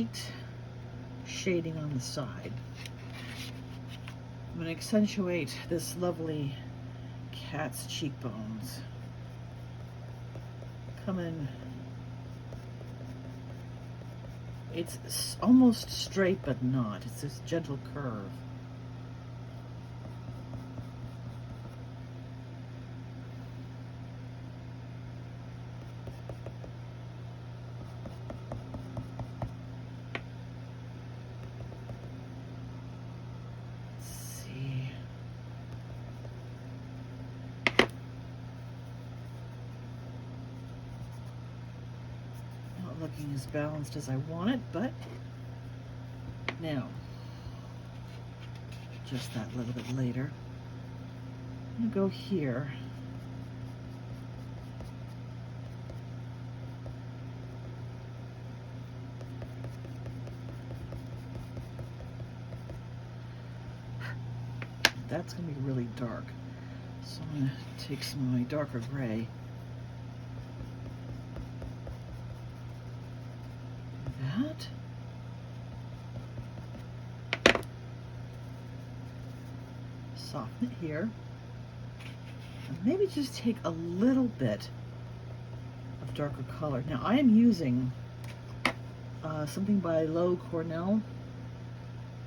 light shading on the side. I'm going to accentuate this lovely cat's cheekbones. Come in. It's almost straight, but not. It's this gentle curve. Looking as balanced as I want it, but now, just that little bit later, I'm going to go here. That's going to be really dark, so I'm going to take some of my darker gray. Soften it here, and maybe just take a little bit of darker color. Now I am using something by Low Cornell.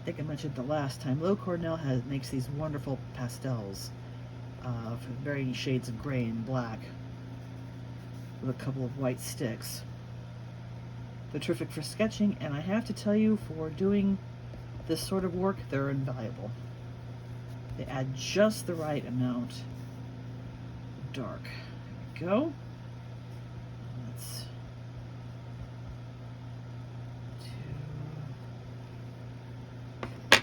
I think I mentioned the last time. Low Cornell makes these wonderful pastels of varying shades of gray and black with a couple of white sticks. They're terrific for sketching, and I have to tell you, for doing this sort of work, they're invaluable. They add just the right amount of dark. There we go. Let's do.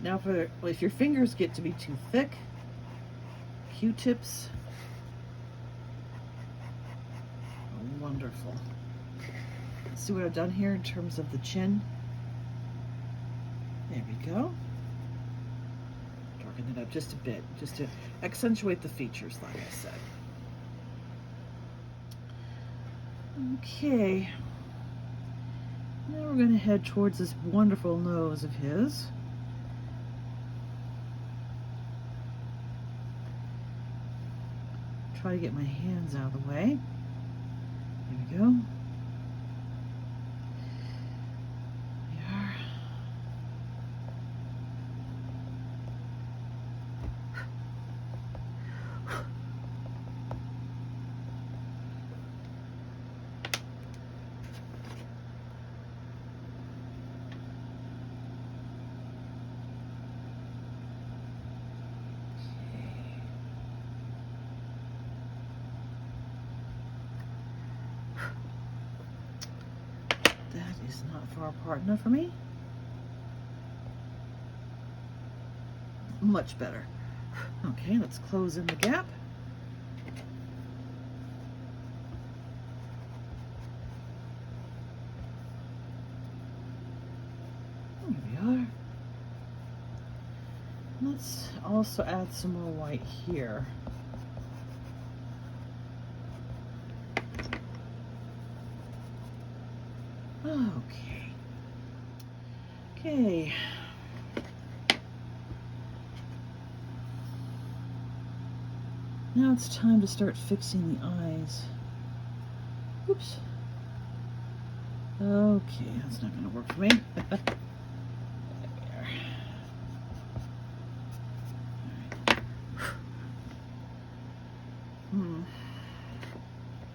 Now, if your fingers get to be too thick, Q-tips are wonderful. See what I've done here in terms of the chin? There we go. Darken it up just a bit, just to accentuate the features, like I said. Okay. Now we're going to head towards this wonderful nose of his. Try to get my hands out of the way. There we go. Is not far apart enough for me. Much better. Okay, let's close in the gap. Here we are. Let's also add some more white here. Okay. Now it's time to start fixing the eyes. Oops. Okay, that's not going to work for me. There we are.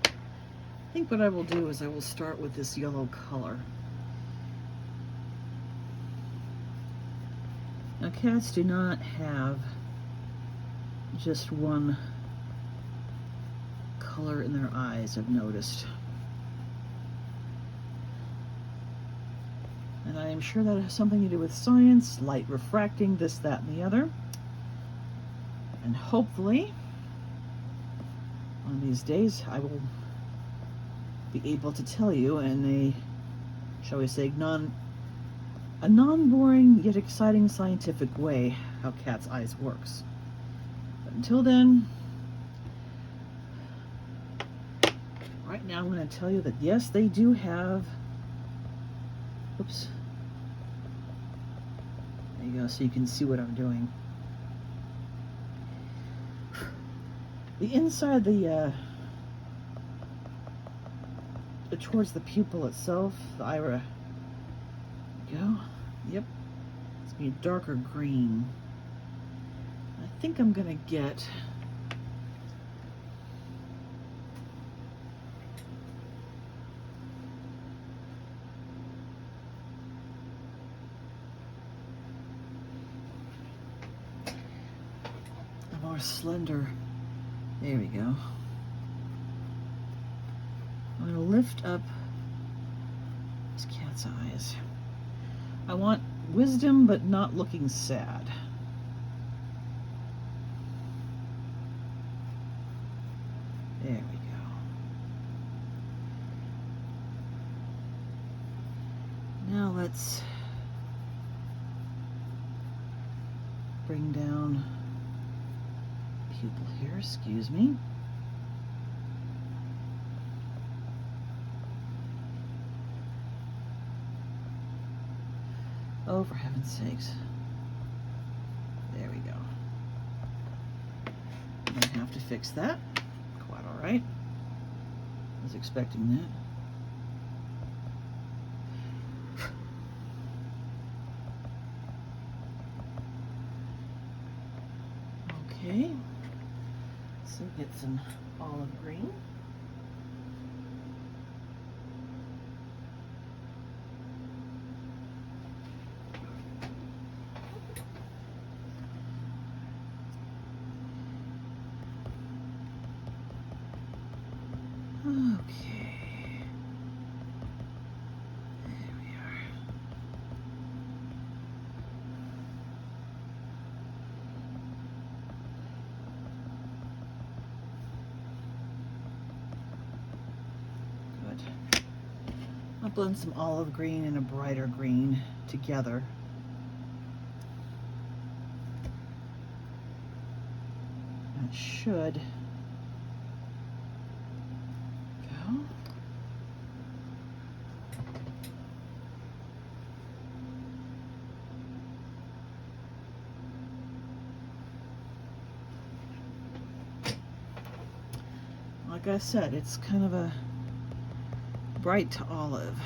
I think what I will do is I will start with this yellow color. Now, cats do not have just one color in their eyes, I've noticed. And I am sure that has something to do with science, light refracting, this, that, and the other. And hopefully, one of these days, I will be able to tell you in a, shall we say, a non-boring yet exciting scientific way how cat's eyes works. But until then, right now I'm going to tell you that yes, they do have Oops. There you go, so you can see what I'm doing. The inside, towards the pupil itself, the iris. There you go. Yep. It's gonna be a darker green. I think I'm gonna get a more slender. There we go. I'm gonna lift up this cat's eyes. I want wisdom, but not looking sad. There we go. Now let's bring down pupil here, excuse me. Oh, for heaven's sakes. There we go. I'm gonna have to fix that. Quite all right. I was expecting that. Okay. So get some olive green. Okay, there we are. Good. I'll blend some olive green and a brighter green together. That should like I said, it's kind of a bright to olive.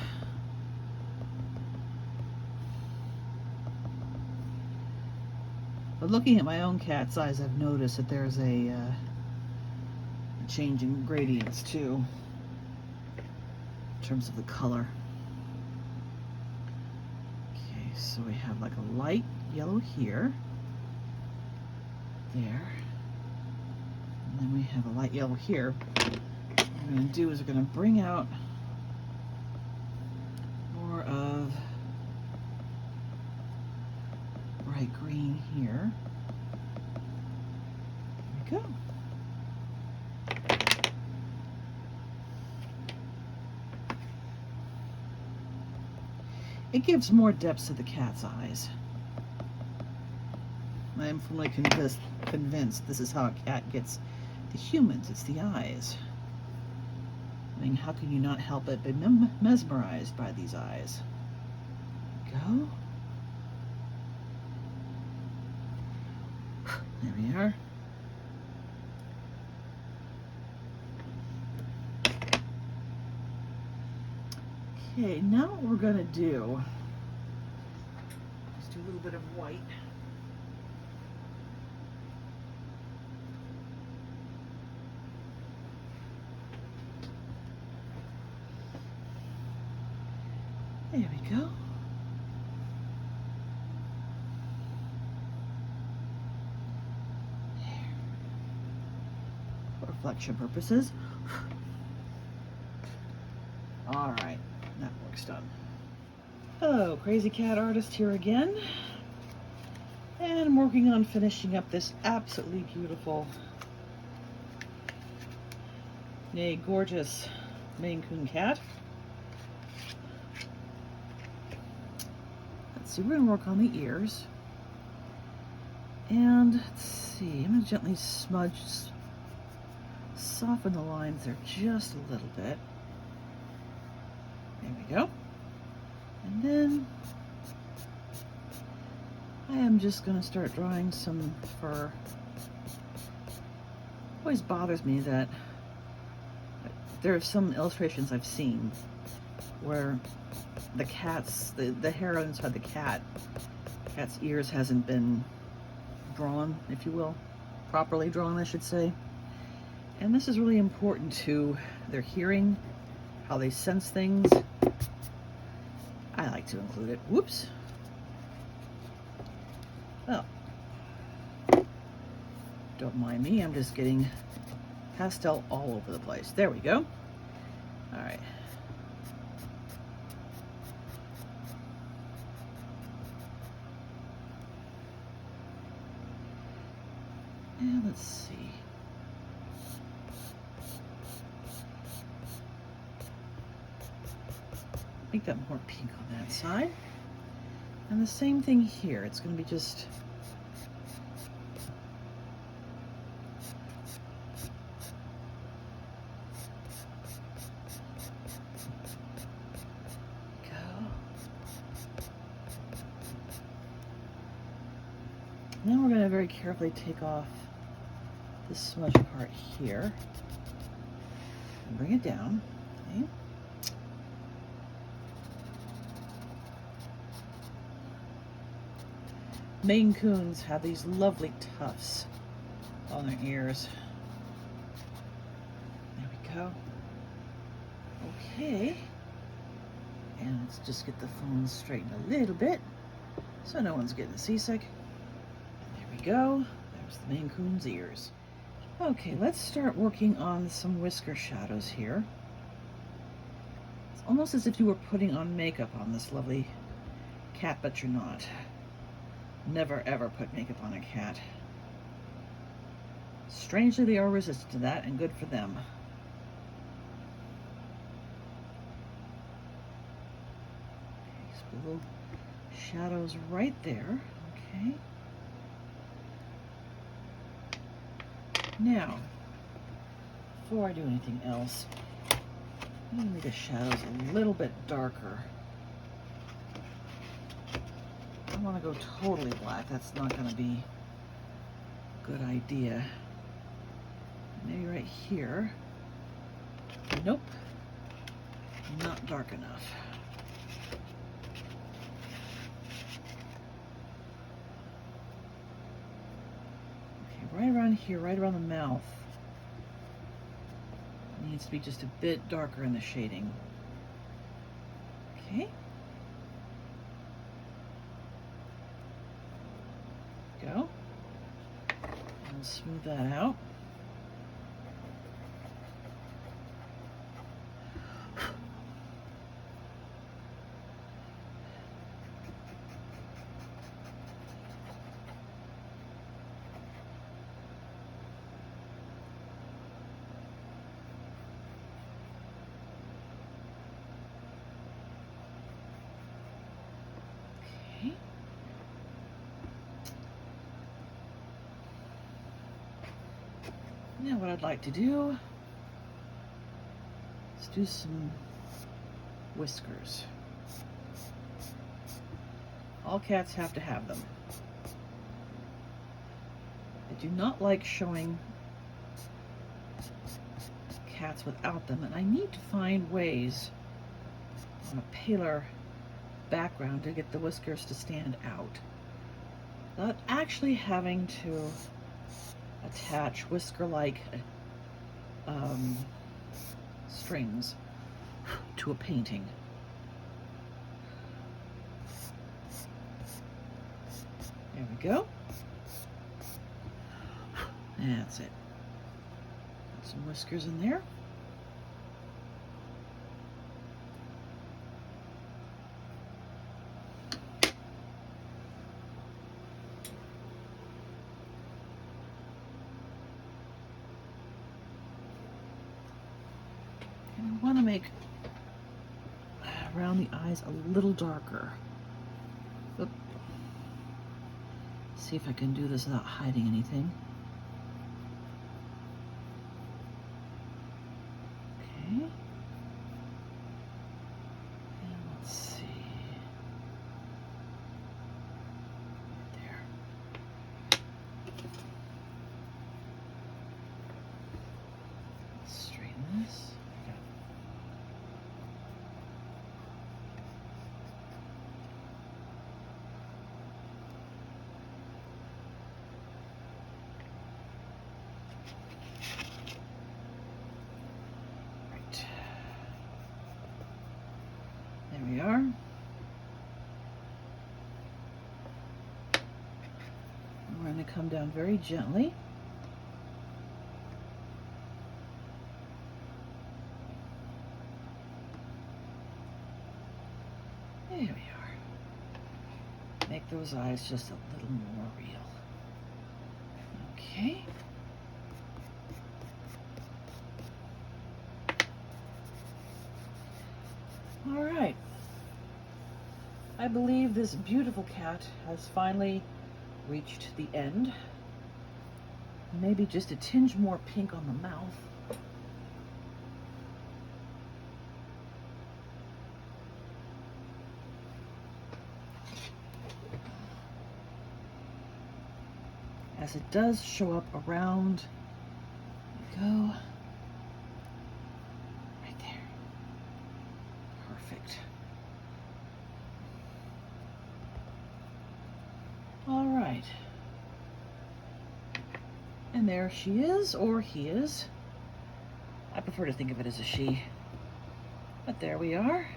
But looking at my own cat's eyes, I've noticed that there's a change in gradients too, in terms of the color. Okay, so we have like a light yellow here, there. And then we have a light yellow here. What we're going to do is we're going to bring out more of bright green here. There we go. It gives more depth to the cat's eyes. I am firmly convinced this is how a cat gets the humans. It's the eyes. I mean, how can you not help but be mesmerized by these eyes? Go. There we are. Okay, now what we're going to do, let's do a little bit of white. There we go. There. For reflection purposes. All right, that work's done. Hello, Crazy Cat Artist here again. And I'm working on finishing up this absolutely beautiful, nay, gorgeous Maine Coon Cat. So we're going to work on the ears, and let's see, I'm going to gently smudge, soften the lines there just a little bit. There we go. And then I am just going to start drawing some fur. It always bothers me that there are some illustrations I've seen where the the hair inside the cat's ears hasn't been drawn, if you will, properly drawn, I should say. And this is really important to their hearing, how they sense things. I like to include it. Whoops. Well, don't mind me, I'm just getting pastel all over the place. There we go. All right. And let's see. Make that more pink on that side. And the same thing here. It's going to be just now we're going to very carefully take off this smudge part here and bring it down. Okay. Maine Coons have these lovely tufts on their ears. There we go. Okay. And let's just get the phone straightened a little bit so no one's getting seasick. There we go. There's the Maine Coon's ears. Okay, let's start working on some whisker shadows here. It's almost as if you were putting on makeup on this lovely cat, but you're not. Never ever put makeup on a cat. Strangely, they are resistant to that, and good for them. Okay, so little shadows right there. Okay. Now, before I do anything else, I'm going to make the shadows a little bit darker. I don't want to go totally black. That's not going to be a good idea. Maybe right here. Nope. Not dark enough. Okay, right around here, right around the mouth. It needs to be just a bit darker in the shading. Okay. Go. And smooth that out. Okay. Now what I'd like to do is do some whiskers. All cats have to have them. I do not like showing cats without them, and I need to find ways on a paler background to get the whiskers to stand out without actually having to attach whisker-like strings to a painting. There we go. That's it. Put some whiskers in there. And I want to make around the eyes a little darker. Oop. See if I can do this without hiding anything. Okay. And let's see. come down very gently. There we are. Make those eyes just a little more real. Okay. All right. I believe this beautiful cat has finally reached the end. Maybe just a tinge more pink on the mouth. As it does show up around, there we go. Right there. Perfect. All right. And there she is, or he is. I prefer to think of it as a she. But there we are.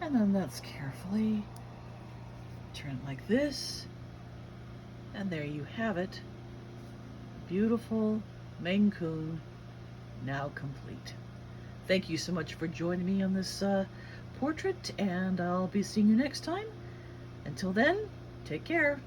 And then let's carefully turn it like this. And there you have it. Beautiful Maine Coon, now complete. Thank you so much for joining me on this portrait, and I'll be seeing you next time. Until then, take care.